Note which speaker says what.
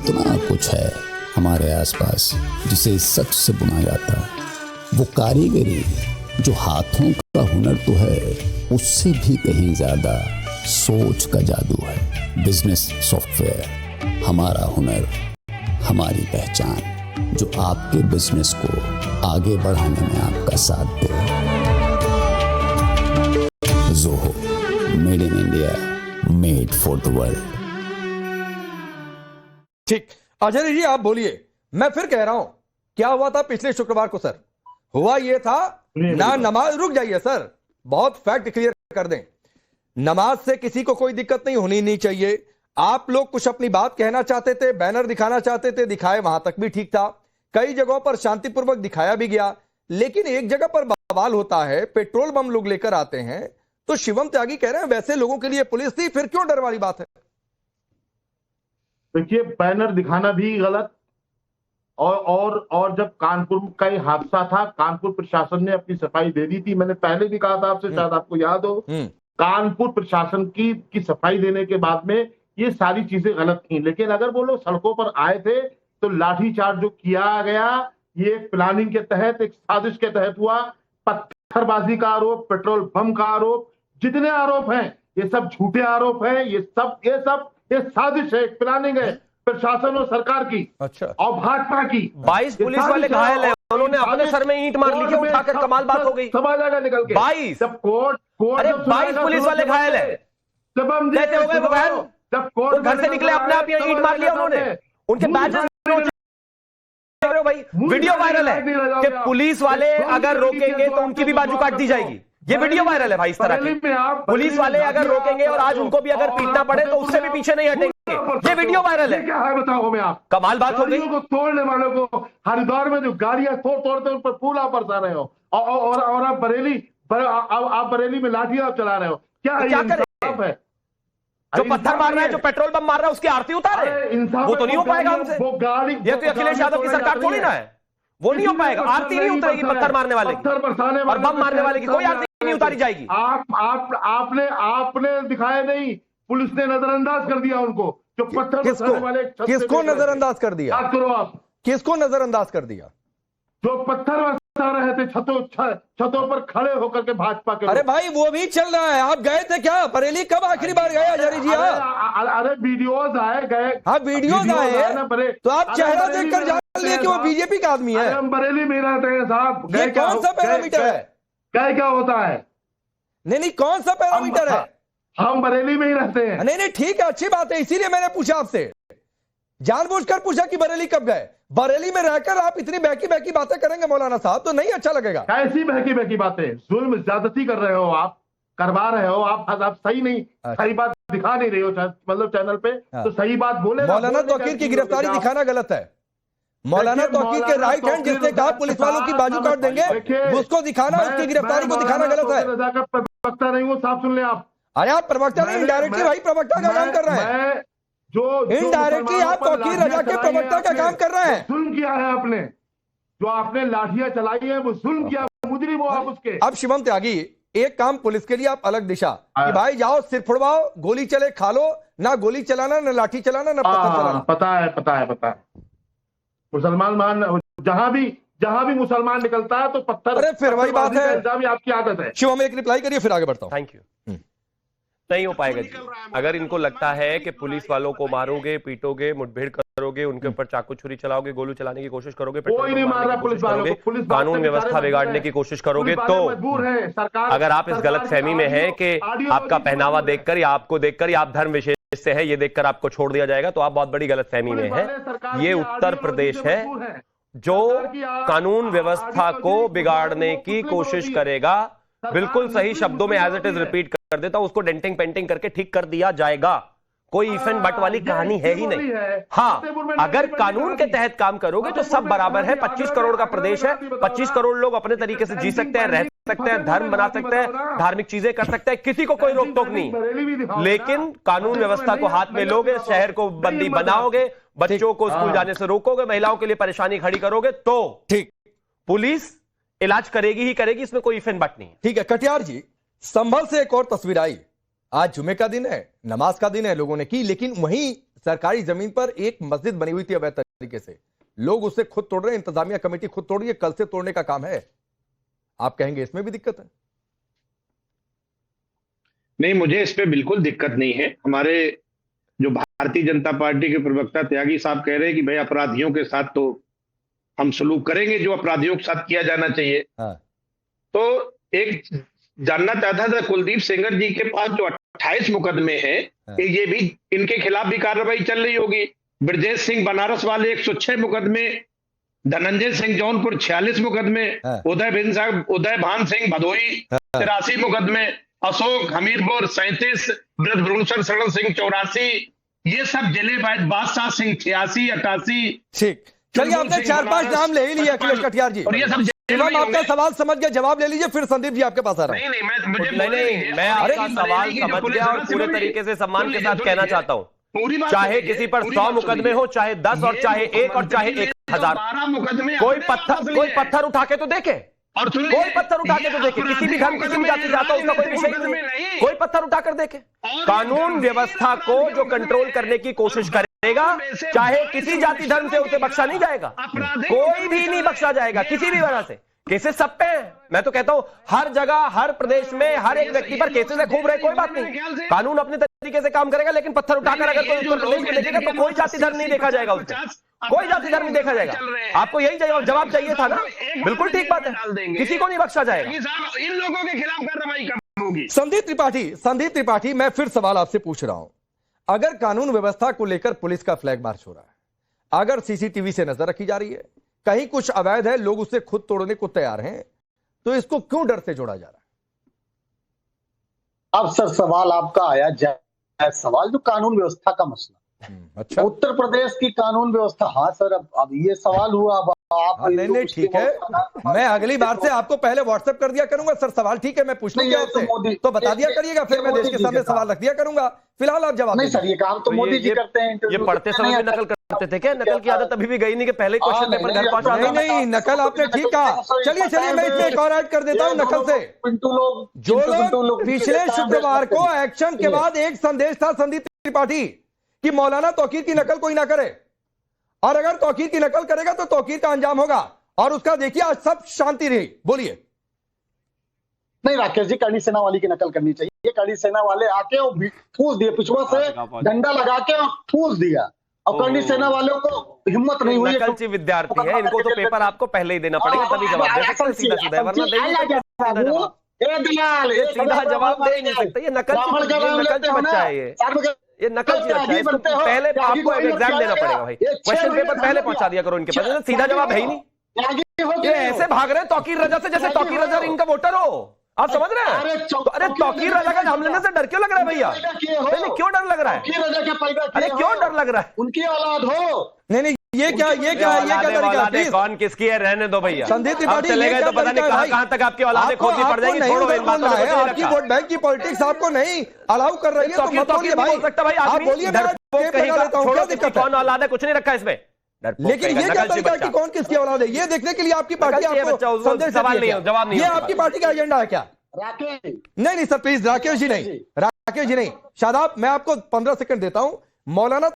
Speaker 1: इतना कुछ है हमारे आसपास जिसे सच से बुना जाता है। वो कारीगरी जो हाथों का हुनर तो है, उससे भी कहीं ज्यादा सोच का जादू है। बिजनेस सॉफ्टवेयर, हमारा हुनर, हमारी पहचान, जो आपके बिजनेस को आगे बढ़ाने में आपका साथ दे। Zoho, made in India, made for the world.
Speaker 2: ठीक, अजय जी आप बोलिए। मैं फिर कह रहा हूं, क्या हुआ था पिछले शुक्रवार को सर? हुआ यह था ना नमाज, रुक जाइए सर, बहुत फैक्ट क्लियर कर दें। नमाज से किसी को कोई दिक्कत नहीं होनी नहीं चाहिए। आप लोग कुछ अपनी बात कहना चाहते थे, बैनर दिखाना चाहते थे, दिखाए, वहां तक भी ठीक था। कई जगहों पर शांतिपूर्वक दिखाया भी गया, लेकिन एक जगह पर बवाल होता है, पेट्रोल बम लोग लेकर आते हैं। तो शिवम त्यागी कह रहे हैं वैसे लोगों के लिए पुलिस थी, फिर क्यों डर वाली बात है?
Speaker 3: देखिए, बैनर दिखाना भी गलत, और जब कानपुर का ये हादसा था, कानपुर प्रशासन ने अपनी सफाई दे दी थी। मैंने पहले भी कहा था आपसे, शायद आपको याद हो, कानपुर प्रशासन की सफाई देने के बाद में ये सारी चीजें गलत थी। लेकिन अगर वो लोग सड़कों पर आए थे तो लाठीचार्ज जो किया गया, ये प्लानिंग के तहत, एक साजिश के तहत हुआ। पत्थरबाजी का आरोप, पेट्रोल बम का आरोप, जितने आरोप हैं ये सब झूठे आरोप हैं। ये साजिश है, प्लानिंग है प्रशासन और सरकार की।
Speaker 2: अच्छा।
Speaker 3: और भाजपा की।
Speaker 4: 22 पुलिस वाले घायल हैं, उन्होंने अपने सर में ईंट मार ली, क्यों उठाकर? कमाल बात हो गई।
Speaker 3: सब आ जाएगा निकल के।
Speaker 4: 22
Speaker 3: जब कोर्ट
Speaker 4: 22 पुलिस वाले घायल हैं। कैसे हो गए वो घायल?
Speaker 3: जब कोर्ट
Speaker 4: घर से निकले अपने आप ईंट मार लिया उन्होंने, उनके बैचेस। भाई वीडियो वायरल है कि पुलिस वाले अगर रोकेंगे तो उनकी भी बाजू काट दी जाएगी। ये वीडियो वायरल है भाई इस तरह की। पुलिस वाले अगर रोकेंगे और आज उनको भी अगर पीटना पड़े तो उससे भी पीछे नहीं हटेंगे। ये वीडियो वायरल है।
Speaker 3: क्या है बताओ हमें आप?
Speaker 4: कमाल बात हो गई।
Speaker 3: को तोड़ने वालों को हरिद्वार में जो गाड़ियां तोड़ते उन पर फूल आप बरसा रहे हो, और आप बरेली में लाठियां आप चला रहे हो। क्या है?
Speaker 4: जो पत्थर मार रहा है, जो पेट्रोल बम मार रहा है, उसकी आरती उतारे, वो तो नहीं हो पाएगा हमसे।
Speaker 3: वो गाड़ी,
Speaker 4: ये तो अखिलेश यादव की सरकार थोड़ी ना है, वो नहीं हो पाएगा। आरती नहीं उतरेगी पत्थर मारने वाले की, और बम मारने वाले की कोई आरती नहीं उतारी जाएगी।
Speaker 3: आपने दिखाया नहीं, पुलिस ने नजरअंदाज कर दिया उनको। जो पत्थर बरसाने वाले,
Speaker 2: किसको नजरअंदाज कर दिया?
Speaker 3: बात करो आप,
Speaker 2: किसको नजरअंदाज कर दिया?
Speaker 3: जो पत्थर बरसा रहे थे छतों पर खड़े होकर के भाजपा के।
Speaker 2: अरे भाई वो भी चल रहा है। आप गए थे क्या बरेली? कब आखिरी बार गए अजय जी?
Speaker 3: अरे वीडियोज आए गए।
Speaker 2: हाँ वीडियोज आए ना, तो आप चेहरा देखकर जान लिए कि वो बीजेपी का आदमी है।
Speaker 3: हम बरेली में रहते हैं साहब।
Speaker 2: ये कौन सा पैरामीटर है?
Speaker 3: क्या होता है?
Speaker 2: नहीं, कौन सा पैरामीटर है?
Speaker 3: हम बरेली में ही रहते हैं।
Speaker 2: नहीं, ठीक है, अच्छी बात है, इसीलिए मैंने पूछा आपसे, जानबूझकर पूछा कि बरेली कब गए। बरेली में रहकर आप इतनी बहकी बातें करेंगे मौलाना साहब, तो नहीं अच्छा लगेगा।
Speaker 3: कैसी बहकी बातें? जुल्म ज्यादती कर रहे हो आप, करवा रहे हो आप सही नहीं, सही बात दिखा नहीं रहे हो, मतलब चैनल पे। तो सही बात बोले।
Speaker 2: मौलाना तौकीर की गिरफ्तारी दिखाना गलत है। मौलाना तौकीर के राइट हैंड जिसने कहा पुलिस वालों की बाजू काट देंगे, उसको दिखाना, उसकी गिरफ्तारी को दिखाना गलत है।
Speaker 3: प्रवक्ता नहीं हूँ, साफ सुन ले आप।
Speaker 2: अरे आप प्रवक्ता नहीं, इनडायरेक्टली भाई प्रवक्ता का काम कर रहे हैं।
Speaker 3: जो
Speaker 2: इनडायरेक्टली आप तौकीर रजा के प्रवक्ता का काम कर रहे हैं।
Speaker 3: जुल्म किया है आपने, जो आपने लाठियां चलाई है वो जुल्म किया, मुजरिम हो आप उसके।
Speaker 2: अब शिवम त्यागी, एक काम पुलिस के लिए आप अलग दिशा कि भाई जाओ सिर फुड़वाओ, गोली चले खा लो, ना गोली चलाना, ना लाठी चलाना, ना पत्थर चलाना।
Speaker 3: पता है। मुसलमान जहां भी मुसलमान निकलता है तो पत्थर।
Speaker 2: अरे फिर वही बात है,
Speaker 3: भी आपकी आदत है।
Speaker 2: शिवम एक रिप्लाई करिए फिर आगे बढ़ता हूं।
Speaker 4: Thank you. नहीं हो पाएगा जी। अगर इनको लगता है कि पुलिस वालों को मारोगे, पीटोगे, मुठभेड़ करोगे, उनके ऊपर चाकू छुरी चलाओगे, गोली चलाने की कोशिश करोगे,
Speaker 3: कोई नहीं मार रहा पुलिस वालों को, पुलिस
Speaker 4: कानून व्यवस्था बिगाड़ने की कोशिश करोगे, तो अगर आप इस गलत फहमी में हैं कि आपका पहनावा देखकर या आपको देखकर या आप धर्म विशेष से है ये देखकर आपको छोड़ दिया जाएगा, तो आप बहुत बड़ी गलत फहमी में हैं। ये उत्तर प्रदेश है जो कानून व्यवस्था को बिगाड़ने की कोशिश करेगा। बिल्कुल सही शब्दों में एज इट इज रिपीट कर देता हूं, उसको डेंटिंग पेंटिंग करके ठीक कर दिया जाएगा। कोई इफ एंड बट वाली कहानी है ही नहीं। हाँ, अगर कानून के तहत काम करोगे तो सब बराबर है। 25 करोड़ का प्रदेश है, 25 करोड़ लोग अपने तरीके से जी सकते हैं, रह सकते हैं, धर्म बना सकते हैं, धार्मिक चीजें कर सकते हैं, किसी को कोई रोक टोक नहीं। लेकिन कानून व्यवस्था को हाथ में लोगे, शहर को बंदी बनाओगे, बच्चों को स्कूल जाने से रोकोगे, महिलाओं के लिए परेशानी खड़ी करोगे, तो
Speaker 2: ठीक
Speaker 4: पुलिस इलाज करेगी ही करेगी, इसमें कोई इफ एंड बट नहीं।
Speaker 2: ठीक है कटियार जी, संभल से एक और तस्वीर आई। आज जुमे का दिन है, नमाज का दिन है, लोगों ने की, लेकिन वहीं सरकारी जमीन पर एक मस्जिद बनी हुई थी अवैध तरीके से, लोग उससे खुद तोड़ रहे हैं, इंतजामिया कमेटी खुद तोड़ रही है, कल से तोड़ने का काम है। आप कहेंगे इसमें भी दिक्कत है?
Speaker 5: नहीं, मुझे इस पे बिल्कुल दिक्कत नहीं है। हमारे जो भारतीय जनता पार्टी के प्रवक्ता त्यागी साहब कह रहे हैं कि भाई अपराधियों के साथ तो हम सलूक करेंगे जो अपराधियों के साथ किया जाना चाहिए।
Speaker 2: हाँ।
Speaker 5: तो एक जानना चाहता था, कुलदीप सेंगर जी के पास जो 28 मुकदमे हैं, ये भी इनके खिलाफ भी कार्रवाई चल रही होगी। ब्रजेश सिंह बनारस वाले 106 मुकदमे, धनंजय सिंह जौनपुर 46 मुकदमे, उदय भान सिंह भदोई 83 मुकदमे, अशोक हमीरपुर 37, ब्रजभूषण शरण सिंह 84, ये सब जिले बादशाह सिंह 86, 88।
Speaker 2: ठीक, चलिए आपने 4-5 नाम ले ही लिए अखिलेश कटियार जी,
Speaker 5: और ये सब
Speaker 2: हम आपका सवाल समझ गए, जवाब ले लीजिए, फिर संदीप जी आपके पास आ रहा है।
Speaker 4: मैं आपका सवाल समझ गया और पूरे तरीके से सम्मान के साथ कहना चाहता हूं, चाहे किसी पर 100 मुकदमे हो, चाहे 10 और चाहे 1 और चाहे 1000, कोई पत्थर उठा के तो देखे, और कोई पत्थर उठा के तो देखे, किसी भी धर्म किसी भी जाति से आता, उसका कोई विषय नहीं, कोई पत्थर उठाकर देखे। कानून व्यवस्था को जो कंट्रोल करने की कोशिश करेगा, चाहे किसी जाति धर्म से, उसे बख्शा नहीं जाएगा, कोई भी नहीं बख्शा जाएगा किसी भी वजह से। केसेस सब पे हैं, मैं तो कहता हूं हर जगह, हर प्रदेश में, हर एक व्यक्ति पर केसेस है, खूब रहे, कोई बात नहीं, कानून अपने तरीके से काम करेगा। लेकिन पत्थर उठाकर अगर कोई उत्तर प्रदेश में देखेगा तो कोई जाति धर्म नहीं देखा जाएगा उसमें, कोई जाति धर्म नहीं देखा जाएगा। आपको यही जवाब चाहिए था ना? बिल्कुल ठीक बात है, किसी को नहीं बख्शा जाएगा।
Speaker 5: इन लोगों के खिलाफ कार्रवाई कब होगी?
Speaker 2: संदीप त्रिपाठी, मैं फिर सवाल आपसे पूछ रहा हूं, अगर कानून व्यवस्था को लेकर पुलिस का फ्लैग मार्च हो रहा है, अगर सीसीटीवी से नजर रखी जा रही है, कहीं कुछ अवैध है, लोग उसे खुद तोड़ने को तैयार हैं, तो इसको क्यों डर से जोड़ा जा रहा है?
Speaker 6: अब सर सवाल आपका आया जायज सवाल, जो कानून व्यवस्था का मसला।
Speaker 2: अच्छा,
Speaker 6: उत्तर प्रदेश की कानून व्यवस्था, हाँ सर, अब ये सवाल हुआ, अब आप
Speaker 2: नहीं ठीक है, मैं अगली बार से आपको पहले व्हाट्सएप कर दिया करूंगा सर, सवाल ठीक है, मैं पूछ लूंगा आपसे, तो बता दिया करिएगा, फिर मैं देश के सामने सवाल रख दिया करूंगा। फिलहाल आप जवाब
Speaker 6: नहीं सर, ये काम तो मोदी जी करते हैं।
Speaker 4: ये पढ़ते समय भी नकल करते थे क्या? नकल की आदत अभी भी गई नहीं कि पहले क्वेश्चन पेपर घर पहुंचा?
Speaker 2: नहीं, नकल आपने ठीक कहा। चलिए मैं इसमें एक और ऐड कर देता हूं नकल से। जो लोग पिछले शुक्रवार को एक्शन के बाद एक संदेश था संदीप त्रिपाठी कि मौलाना तौकीर की नकल कोई ना करे, और अगर तौकीर की नकल करेगा तो तौकीर का अंजाम होगा, और उसका देखिए आज सब शांति रही। बोलिए।
Speaker 6: नहीं राकेश जी, करणी सेना वाली की नकल करनी चाहिए। करणी सेना वाले आके और ठूस दिए, पिछुआ से डंडा लगा के और ठूस दिया, और करणी सेना वालों को हिम्मत नहीं हुई।
Speaker 4: नकलची विद्यार्थी है, इनको तो पेपर आपको पहले ही देना पड़ेगा, तभी जवाब दे सकते हैं सीधा सीधा, वरना सीधा जवाब दे नहीं सकते। ये नकलची बच्चा है, ये नकलची बच्चा है, पहले आपको एग्जाम देना पड़ेगा भाई, क्वेश्चन पेपर पहले पहुंचा दिया करो इनके पास, सीधा जवाब है ही नहीं। ये ऐसे भाग रहे हैं तौकीर रजा से जैसे तौकीर रजा इनका वोटर हो, आप समझ रहे हैं? अरे तौकीर रजा का नाम लेने से डर क्यों लग रहा है भैया? क्यों डर लग रहा है? अरे क्यों डर लग रहा है?
Speaker 6: उनकी औलाद हो।
Speaker 2: नहीं, ये क्या तरीका?
Speaker 4: कौन किसकी है, रहने दो भैया।
Speaker 2: संदीप त्रिपाठी
Speaker 4: चले गए तो पता नहीं कहां तक आपकी औलादें खोदनी पड़ जाएगी। छोड़ो इन बातों को,
Speaker 2: आपकी वोट बैंक की पॉलिटिक्स आपको नहीं अलाउ कर रही है, तो मत बोलिए भाई। आप बोलिए, कौन औलाद है, कुछ नहीं रखा इसमें। लेकिन ये क्या तरीका कि कौन किसकी औलाद है, ये देखने के लिए आपकी पार्टी आपको
Speaker 4: सवाल नहीं, जवाब नहीं,
Speaker 2: ये आपकी पार्टी का एजेंडा है क्या? नहीं सर प्लीज, राकेश जी नहीं, शादाब, मैं आपको 15 सेकंड देता हूं। मौलाना